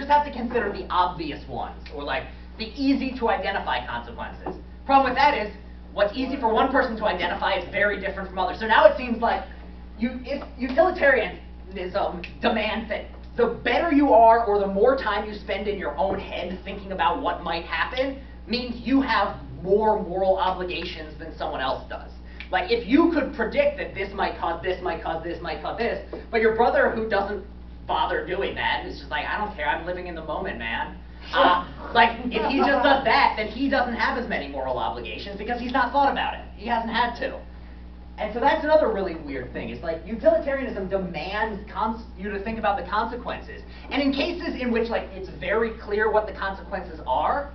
just have to consider the obvious ones, or like the easy to identify consequences. Problem with that is, what's easy for one person to identify is very different from others. So now it seems like if utilitarianism demands that the better you are or the more time you spend in your own head thinking about what might happen means you have more moral obligations than someone else does. Like, if you could predict that this might cause this, might cause this, might cause this, but your brother who doesn't bother doing that is just like, I don't care, I'm living in the moment, man. Like, if he just does that, then he doesn't have as many moral obligations because he's not thought about it. He hasn't had to. And so that's another really weird thing. It's like utilitarianism demands you to think about the consequences. And in cases in which like it's very clear what the consequences are,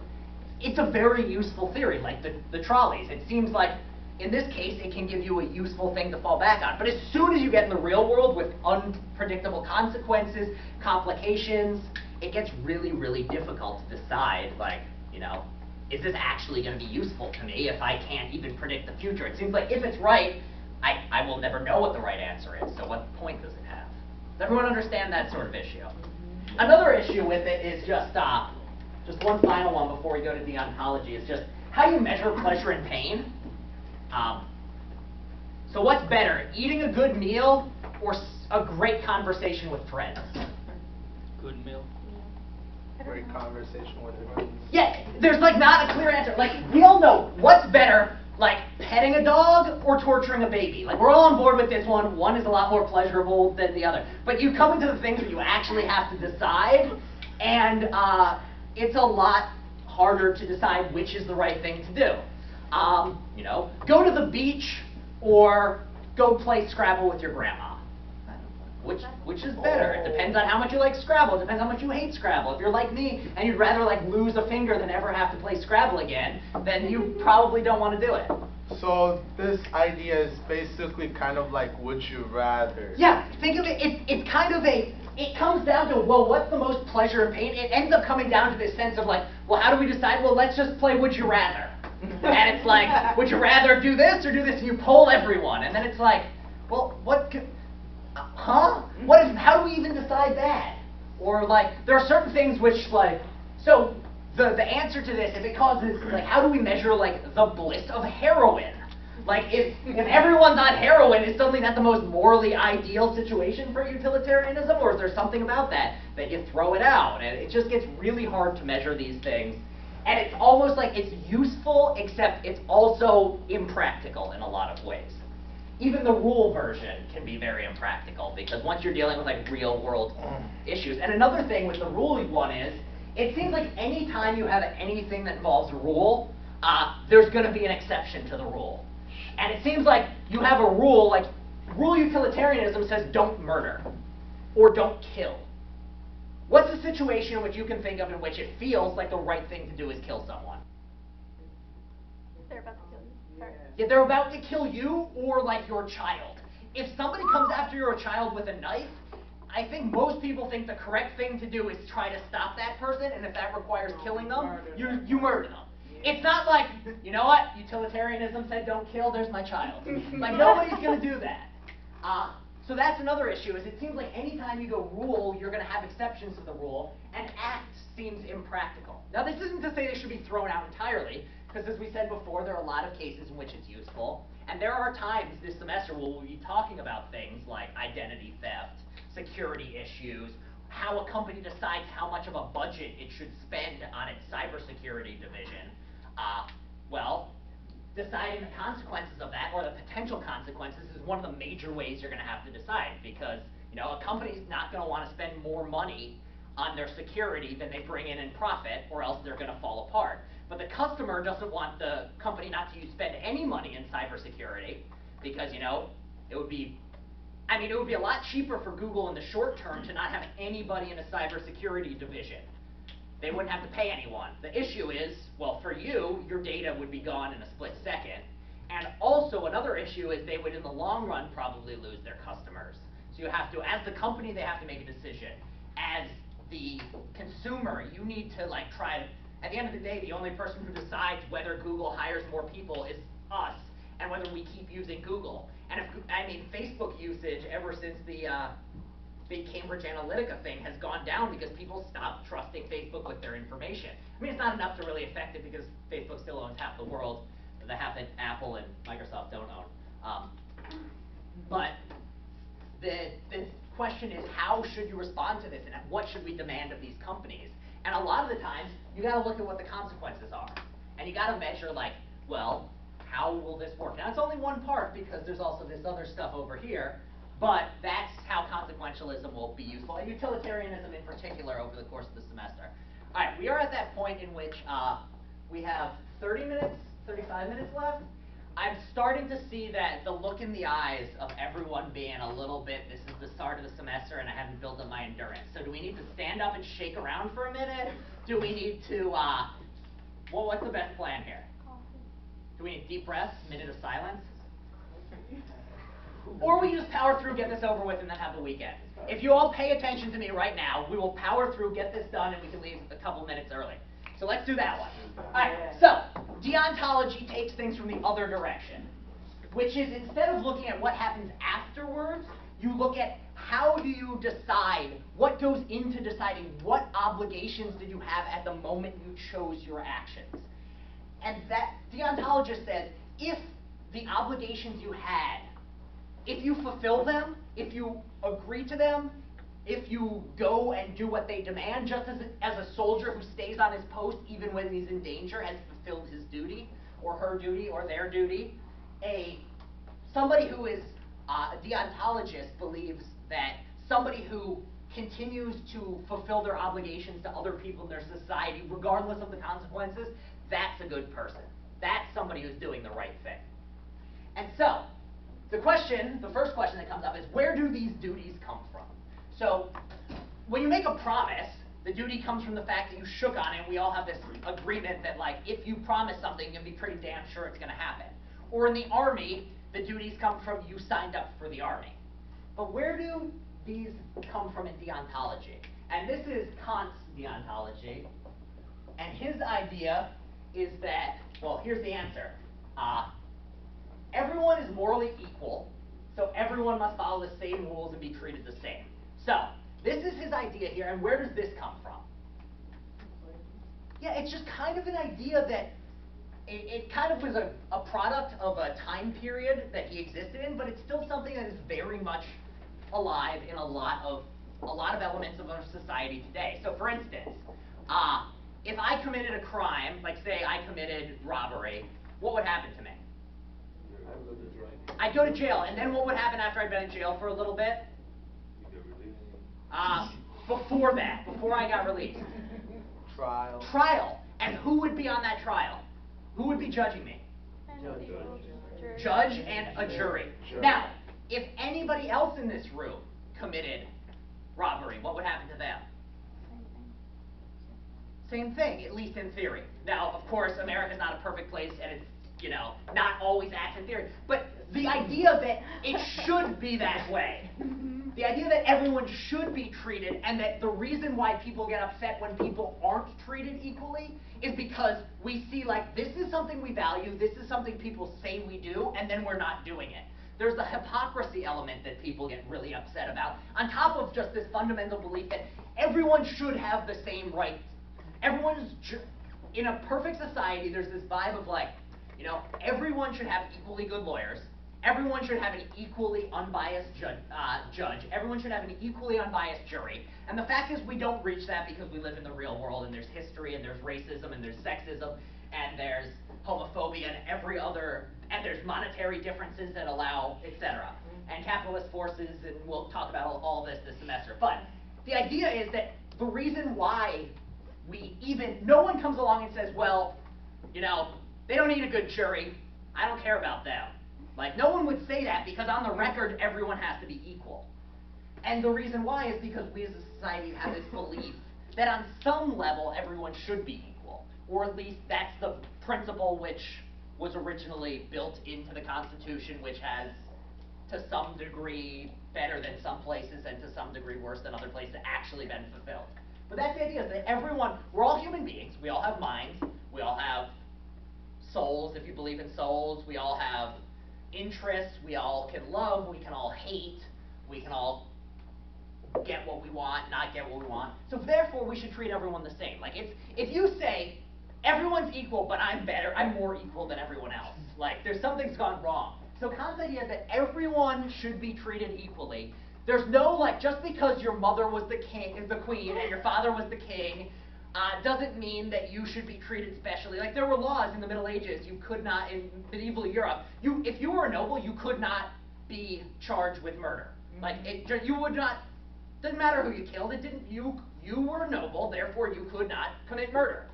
it's a very useful theory, like the trolleys. It seems like in this case it can give you a useful thing to fall back on. But as soon as you get in the real world with unpredictable consequences, complications, it gets really, really difficult to decide, like, you know, is this actually going to be useful to me if I can't even predict the future? It seems like if it's right, I will never know what the right answer is, so what point does it have? Does everyone understand that sort of issue? Another issue with it is just one final one before we go to deontology, is just how you measure pleasure and pain. So what's better, eating a good meal or a great conversation with friends? Good meal. Great conversation with friends. Yeah, there's like not a clear answer. Like, we all know what's better, like petting a dog or torturing a baby. Like, we're all on board with this one. One is a lot more pleasurable than the other. But you come into the things where you actually have to decide, and it's a lot harder to decide which is the right thing to do. You know, go to the beach or go play Scrabble with your grandma. Which is better? It depends on how much you like Scrabble. It depends on how much you hate Scrabble. If you're like me and you'd rather like lose a finger than ever have to play Scrabble again, then you probably don't want to do it. So this idea is basically kind of like would you rather. Yeah, think of it, it's kind of it comes down to, well, what's the most pleasure and pain? It ends up coming down to this sense of like, well, how do we decide? Well, let's just play would you rather. And it's like, would you rather do this or do this? And you poll everyone. And then it's like, well, how do we even decide that? Or like, there are certain things which like, so the answer to this, if it causes, like, how do we measure like the bliss of heroin? Like, if everyone's on heroin, is suddenly that the most morally ideal situation for utilitarianism? Or is there something about that you throw it out? And it just gets really hard to measure these things. And it's almost like it's useful, except it's also impractical in a lot of ways. Even the rule version can be very impractical, because once you're dealing with like real world issues. And another thing with the rule one is, it seems like any time you have anything that involves a rule, there's going to be an exception to the rule. And it seems like you have a rule, like rule utilitarianism says don't murder or don't kill. What's a situation in which you can think of in which it feels like the right thing to do is kill someone? They're about to kill you. Sorry. Yeah, they're about to kill you or like your child. If somebody comes after your child with a knife, I think most people think the correct thing to do is try to stop that person, and if that requires killing them, you murder them. It's not like, you know what, utilitarianism said don't kill, there's my child. Like, nobody's going to do that. So that's another issue, is it seems like anytime you go rule, you're going to have exceptions to the rule, and act seems impractical. Now, this isn't to say they should be thrown out entirely, because as we said before, there are a lot of cases in which it's useful, and there are times this semester where we'll be talking about things like identity theft, security issues, how a company decides how much of a budget it should spend on its cybersecurity division. Well, deciding the consequences of that, or the potential consequences, is one of the major ways you're going to have to decide, because, you know, a company's not going to want to spend more money on their security than they bring in profit, or else they're going to fall apart. But the customer doesn't want the company not to spend any money in cybersecurity, because, you know, it would be a lot cheaper for Google in the short term to not have anybody in a cybersecurity division. They wouldn't have to pay anyone. The issue is, well, for you, your data would be gone in a split second. And also another issue is they would, in the long run, probably lose their customers. So you have to, as the company, they have to make a decision. As the consumer, you need to like try to, at the end of the day, the only person who decides whether Google hires more people is us, and whether we keep using Google. And Facebook usage ever since the big Cambridge Analytica thing has gone down because people stopped trusting Facebook with their information. I mean, it's not enough to really affect it because Facebook still owns half the world, the half that Apple and Microsoft don't own. But the question is, how should you respond to this, and what should we demand of these companies? And a lot of the times, you got to look at what the consequences are, and you got to measure, like, well, how will this work? Now, it's only one part because there's also this other stuff over here, but that's how consequentialism will be useful, and utilitarianism in particular over the course of the semester. All right, we are at that point in which we have 30 minutes, 35 minutes left. I'm starting to see that the look in the eyes of everyone being a little bit, this is the start of the semester and I haven't built up my endurance. So do we need to stand up and shake around for a minute? Do we need to, well, what's the best plan here? Do we need deep breaths, minute of silence? Or we can just power through, get this over with, and then have the weekend. If you all pay attention to me right now, we will power through, get this done, and we can leave a couple minutes early. So let's do that one. All right, so deontology takes things from the other direction, which is instead of looking at what happens afterwards, you look at how do you decide, what goes into deciding what obligations did you have at the moment you chose your actions. And that deontologist says, if the obligations you had, if you fulfill them, if you agree to them, if you go and do what they demand, just as a soldier who stays on his post even when he's in danger has fulfilled his duty, or her duty, or their duty, somebody who is a deontologist believes that somebody who continues to fulfill their obligations to other people in their society, regardless of the consequences, that's a good person. That's somebody who's doing the right thing. And so, the first question that comes up is, where do these duties come from? So, when you make a promise, the duty comes from the fact that you shook on it, and we all have this agreement that, like, if you promise something, you can be pretty damn sure it's going to happen. Or in the Army, the duties come from you signed up for the Army. But where do these come from in deontology? And this is Kant's deontology. And his idea is that, well, here's the answer. Everyone is morally equal, so everyone must follow the same rules and be treated the same. So, this is his idea here, and where does this come from? Yeah, it's just kind of an idea that it kind of was a product of a time period that he existed in, but it's still something that is very much alive in a lot of elements of our society today. So, for instance, if I committed a crime, like say I committed robbery, what would happen to me? I'd go to jail, and then what would happen after I'd been in jail for a little bit? Before that, before I got released. Trial. Trial. And who would be on that trial? Who would be judging me? Judge and a jury. Now, if anybody else in this room committed robbery, what would happen to them? Same thing, at least in theory. Now, of course, America's not a perfect place, and it's, not always acts in theory. But the idea that it should be that way, the idea that everyone should be treated, and that the reason why people get upset when people aren't treated equally is because we see, like, this is something we value, this is something people say we do, and then we're not doing it. There's the hypocrisy element that people get really upset about, on top of just this fundamental belief that everyone should have the same rights. In a perfect society, there's this vibe of, like, everyone should have equally good lawyers, everyone should have an equally unbiased judge, everyone should have an equally unbiased jury, and the fact is we don't reach that because we live in the real world, and there's history, and there's racism, and there's sexism, and there's homophobia, and there's monetary differences that allow, etc., and capitalist forces, and we'll talk about all this semester. But the idea is that the reason why no one comes along and says, well, they don't need a good jury, I don't care about them. Like, no one would say that because on the record, everyone has to be equal. And the reason why is because we as a society have this belief that on some level, everyone should be equal. Or at least that's the principle which was originally built into the Constitution, which has, to some degree, better than some places and to some degree worse than other places, actually been fulfilled. But that's the idea, is that we're all human beings, we all have minds, we all have souls, if you believe in souls, we all have interests, we all can love, we can all hate, we can all get what we want, not get what we want. So therefore, we should treat everyone the same. Like, if you say, everyone's equal, but I'm better, I'm more equal than everyone else. Like, something's gone wrong. So Kant's idea is that everyone should be treated equally. There's no, like, just because your mother was the queen, and your father was the king, doesn't mean that you should be treated specially. Like, there were laws in the Middle Ages. You could not, in medieval Europe, if you were a noble, you could not be charged with murder. Like, you would not, didn't matter who you killed, you were a noble, therefore you could not commit murder.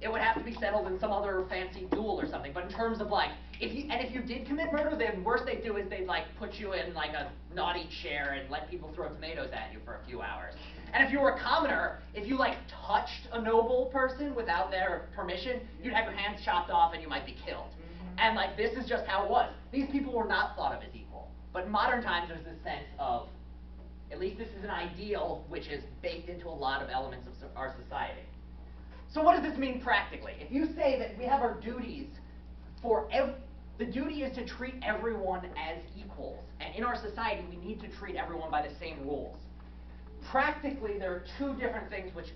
It would have to be settled in some other fancy duel or something. But in terms of like, if you did commit murder, the worst they'd do is they'd like put you in like a naughty chair and let people throw tomatoes at you for a few hours. And if you were a commoner, if you like touched a noble person without their permission, you'd have your hands chopped off and you might be killed. And like, this is just how it was. These people were not thought of as equal. But in modern times, there's this sense of, at least this is an ideal which is baked into a lot of elements of our society. So what does this mean practically? If you say that we have our duties the duty is to treat everyone as equals. And in our society, we need to treat everyone by the same rules. Practically, there are two different things which,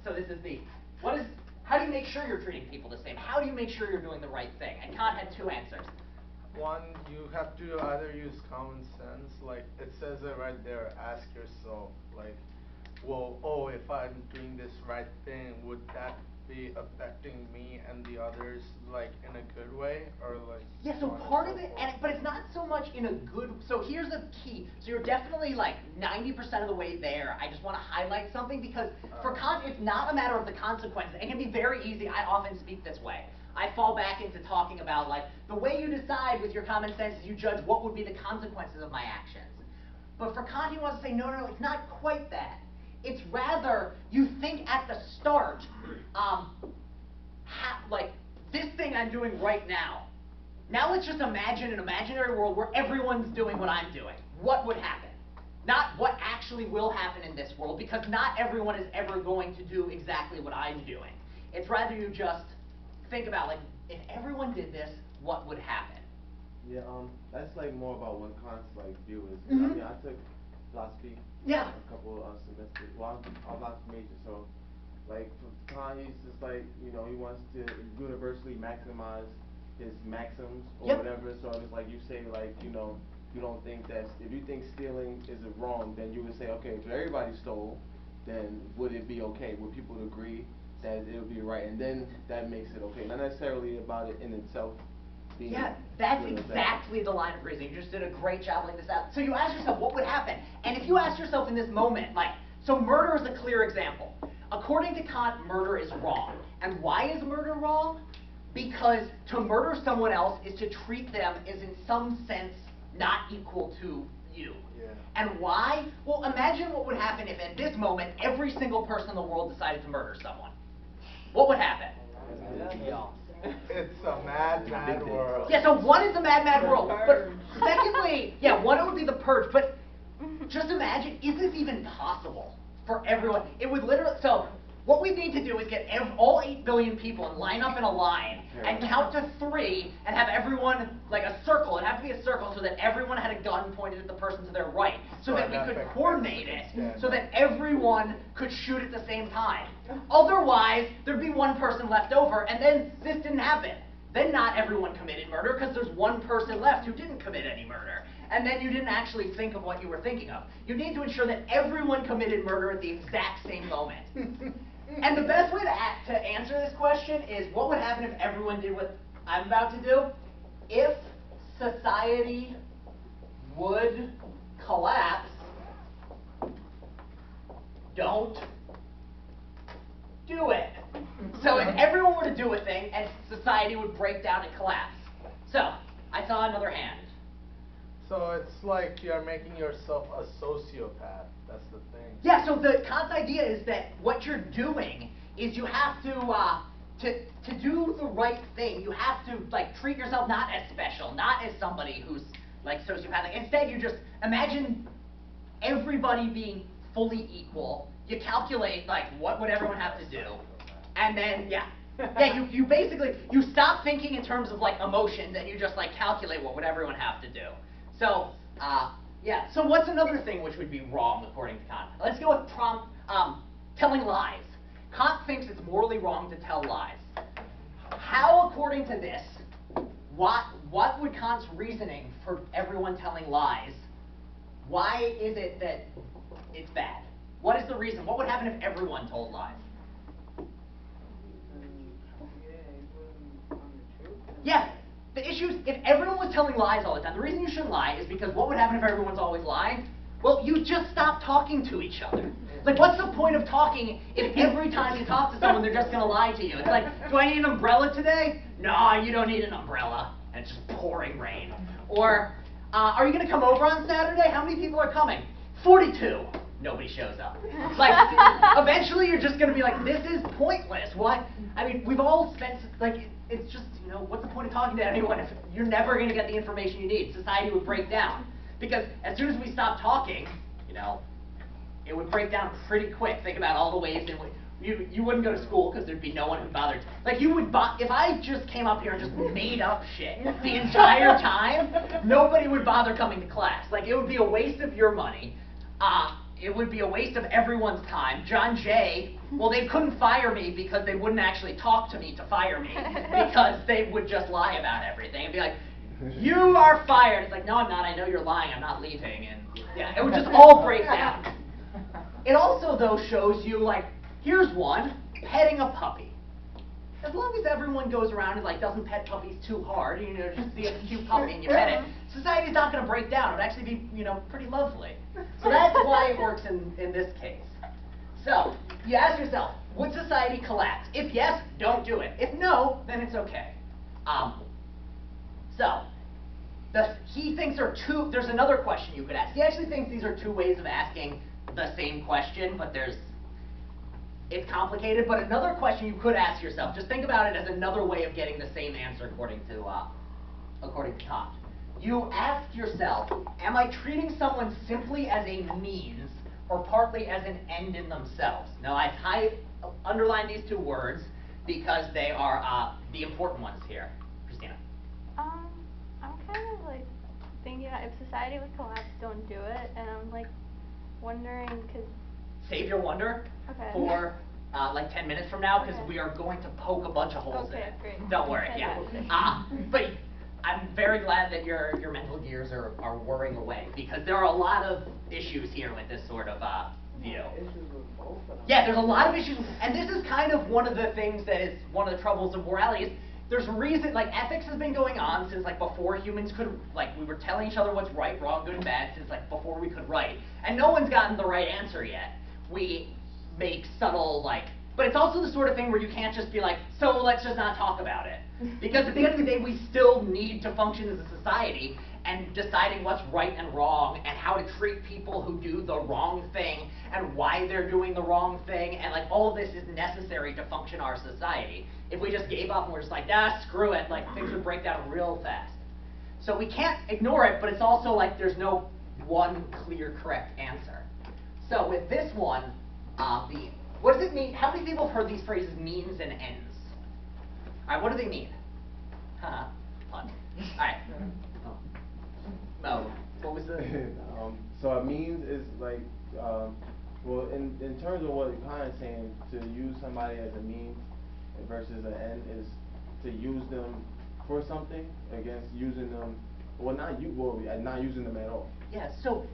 so this is how do you make sure you're treating people the same? How do you make sure you're doing the right thing? And Kant had two answers. One, you have to either use common sense, like it says it right there, ask yourself, like, well, oh, if I'm doing this right thing, would that be affecting me and the others, like, in a good way, or like? Yeah, so part of it, but it's not so much in a good, so here's the key. So you're definitely like 90% of the way there. I just want to highlight something because for Kant, it's not a matter of the consequences. It can be very easy. I often speak this way. I fall back into talking about like, the way you decide with your common sense is you judge what would be the consequences of my actions. But for Kant, he wants to say, no, it's not quite that. It's rather, you think at the start, like, this thing I'm doing right now. Now let's just imagine an imaginary world where everyone's doing what I'm doing. What would happen? Not what actually will happen in this world, because not everyone is ever going to do exactly what I'm doing. It's rather you just think about, like, if everyone did this, what would happen? Yeah, that's like more about what Kant's like view is. I mean, I took philosophy Yeah. a couple of semesters. Well, I'm not major, so like for Kant, he's just like, you know, he wants to universally maximize his maxims or whatever. So it's like you say, like, you know, you don't think that if you think stealing is wrong, then you would say, okay, if everybody stole, then would it be okay? Would people agree that it would be right? And then that makes it okay. Not necessarily about it in itself. Yeah, that's exactly the line of reasoning. You just did a great job laying this out. So you ask yourself, what would happen? And if you ask yourself in this moment, like, so murder is a clear example. According to Kant, murder is wrong. And why is murder wrong? Because to murder someone else is to treat them as in some sense not equal to you. Yeah. And why? Well, imagine what would happen if at this moment every single person in the world decided to murder someone. What would happen? It's a mad, mad world. Yeah, so one is a mad, mad world. But secondly, yeah, one, it would be the purge. But just imagine, is this even possible for everyone? It would literally, so what we need to do is get all 8 billion people and line up in a line and count to 3 and have everyone, like a circle. It'd have to be a circle so that everyone had a gun pointed at the person to their right. So that we could coordinate it so that everyone could shoot at the same time. Otherwise, there'd be one person left over, and then this didn't happen. Then not everyone committed murder because there's one person left who didn't commit any murder. And then you didn't actually think of what you were thinking of. You need to ensure that everyone committed murder at the exact same moment. And the best way to answer this question is, what would happen if everyone did what I'm about to do? If society would collapse, don't do it. So if everyone were to do a thing, and society would break down and collapse. So, I saw another hand. So it's like you're making yourself a sociopath. That's the thing. Yeah, so the Kant's idea is that what you're doing is you have to do the right thing. You have to like treat yourself not as special, not as somebody who's like sociopathic. Instead, you just imagine everybody being fully equal. You calculate like what would everyone have to do, and then you basically you stop thinking in terms of like emotions and you just like calculate what would everyone have to do. So Yeah, so what's another thing which would be wrong according to Kant? Let's go with telling lies. Kant thinks it's morally wrong to tell lies. How, according to this, what would Kant's reasoning for everyone telling lies, why is it that it's bad? What is the reason? What would happen if everyone told lies? Yeah, the issue is if everyone was telling lies all the time, the reason you shouldn't lie is because what would happen if everyone's always lying? Well, you just stop talking to each other. Like, what's the point of talking if every time you talk to someone, they're just going to lie to you? It's like, do I need an umbrella today? No, you don't need an umbrella. And it's just pouring rain. Or, are you going to come over on Saturday? How many people are coming? 42. Nobody shows up. Like, eventually you're just going to be like, this is pointless. Why? I mean, we've all spent, like, it's just, you know, what's the point of talking to anyone if you're never going to get the information you need? Society would break down. Because as soon as we stop talking, you know, it would break down pretty quick. Think about all the ways in which you wouldn't go to school because there'd be no one who bothered. Like, you would if I just came up here and just made up shit the entire time, nobody would bother coming to class. Like, it would be a waste of your money. It would be a waste of everyone's time. John Jay, well, they couldn't fire me because they wouldn't actually talk to me to fire me because they would just lie about everything and be like, you are fired. It's like, no, I'm not. I know you're lying. I'm not leaving. And yeah, it would just all break down. It also, though, shows you, like, here's one, petting a puppy. As long as everyone goes around and, like, doesn't pet puppies too hard, you know, just see a cute puppy and you pet it, society's not going to break down. It would actually be, you know, pretty lovely. So that's why it works in this case. So, you ask yourself, would society collapse? If yes, don't do it. If no, then it's okay. So, he thinks there's another question you could ask. He actually thinks these are two ways of asking the same question, but it's complicated. But another question you could ask yourself, just think about it as another way of getting the same answer according to Kant. You ask yourself, am I treating someone simply as a means or partly as an end in themselves? Now, I underlined these two words because they are the important ones here. Christina. I'm kind of like thinking that if society would collapse, don't do it, and I'm like wondering, cause. Save your wonder for like 10 minutes from now, because we are going to poke a bunch of holes in it. Great. Don't worry, yeah. But I'm very glad that your mental gears are whirring away, because there are a lot of issues here with this sort of view. Yeah, there's a lot of issues, and this is kind of one of the things that is one of the troubles of morality is there's a reason, like, ethics has been going on since, like, before humans could, like, we were telling each other what's right, wrong, good, and bad since, like, before we could write. And no one's gotten the right answer yet. We make subtle, like, but it's also the sort of thing where you can't just be like, so let's just not talk about it. Because at the end of the day, we still need to function as a society, and deciding what's right and wrong, and how to treat people who do the wrong thing, and why they're doing the wrong thing, and, like, all of this is necessary to function our society. If we just gave up and we're just like, screw it, like, things would break down real fast. So we can't ignore it, but it's also like there's no one clear, correct answer. So with this one, what does it mean? How many people have heard these phrases, means and ends? All right, what do they mean? Fun. All right. Mo, what was the? So a means is like, well, in terms of what you're kind of saying, to use somebody as a means versus an end is to use them for something against using them, not using them at all. Yeah. So,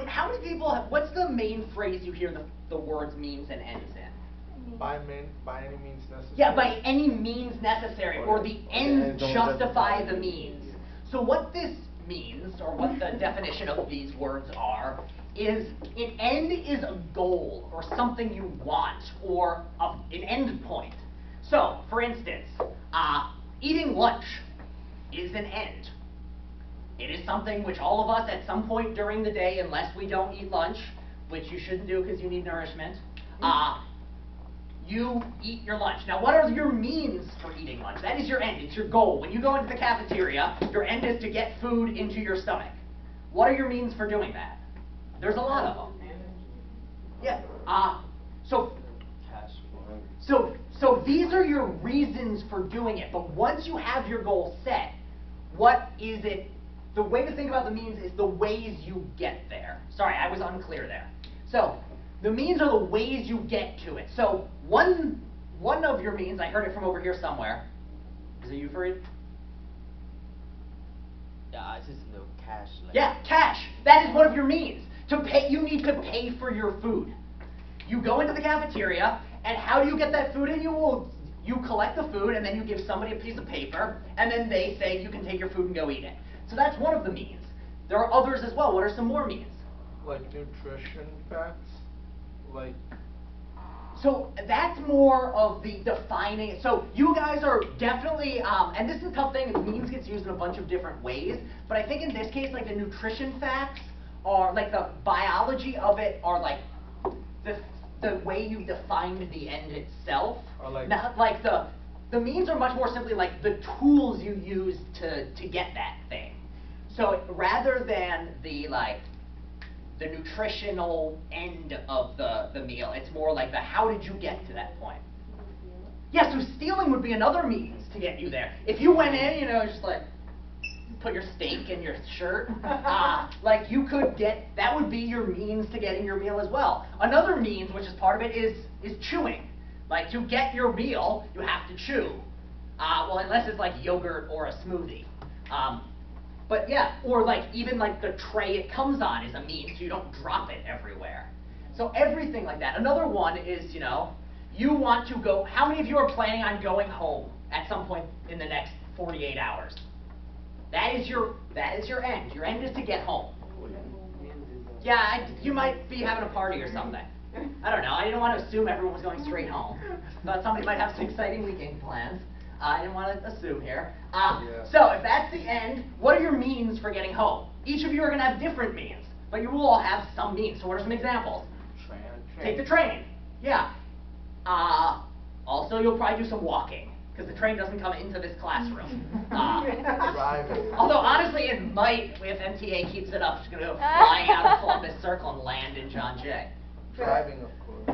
how many people have? What's the main phrase you hear the words means and ends in? By any means necessary. Yeah, by any means necessary, or the ends justify the means. So what this means, or what the definition of these words are, is an end is a goal, or something you want, or an end point. So, for instance, eating lunch is an end. It is something which all of us at some point during the day, unless we don't eat lunch, which you shouldn't do because you need nourishment, you eat your lunch. Now, what are your means for eating lunch? That is your end. It's your goal. When you go into the cafeteria, your end is to get food into your stomach. What are your means for doing that? There's a lot of them. Yeah. So these are your reasons for doing it. But once you have your goal set, what is it the way to think about the means is the ways you get there. Sorry, I was unclear there. So, the means are the ways you get to it. So, one of your means, I heard it from over here somewhere. Is it you, Fareed? Yeah, it's just no cash. Like, Yeah, cash. That is one of your means. To pay, you need to pay for your food. You go into the cafeteria, and how do you get that food in? You collect the food, and then you give somebody a piece of paper, and then they say you can take your food and go eat it. So that's one of the means. There are others as well. What are some more means? Like nutrition facts, like. So that's more of the defining. So you guys are definitely, and this is a tough thing, means gets used in a bunch of different ways, but I think in this case, like the nutrition facts are, like the biology of it are like the way you defined the end itself. Or like. Not like the means are much more simply like the tools you use to get that thing. So rather than the nutritional end of the meal, it's more like the how did you get to that point. Yeah, so stealing would be another means to get you there. If you went in, you know, just like put your steak in your shirt, like you could get, that would be your means to getting your meal as well. Another means, which is part of it, is chewing. Like to get your meal, you have to chew. Well, unless it's like yogurt or a smoothie. But yeah, or like even like the tray it comes on is a means, so you don't drop it everywhere. So everything like that. Another one is, you know, you want to go, how many of you are planning on going home at some point in the next 48 hours? That is your end. Your end is to get home. Yeah, you might be having a party or something. I don't know. I didn't want to assume everyone was going straight home. Thought somebody might have some exciting weekend plans. I didn't want to assume here. So if that's the end, what are your means for getting home? Each of you are going to have different means, but you will all have some means. So what are some examples? Take the train. Yeah. Also, you'll probably do some walking, because the train doesn't come into this classroom. Driving. Although, honestly, it might, if MTA keeps it up, it's going to go flying out of Columbus Circle and land in John Jay. Driving, of course.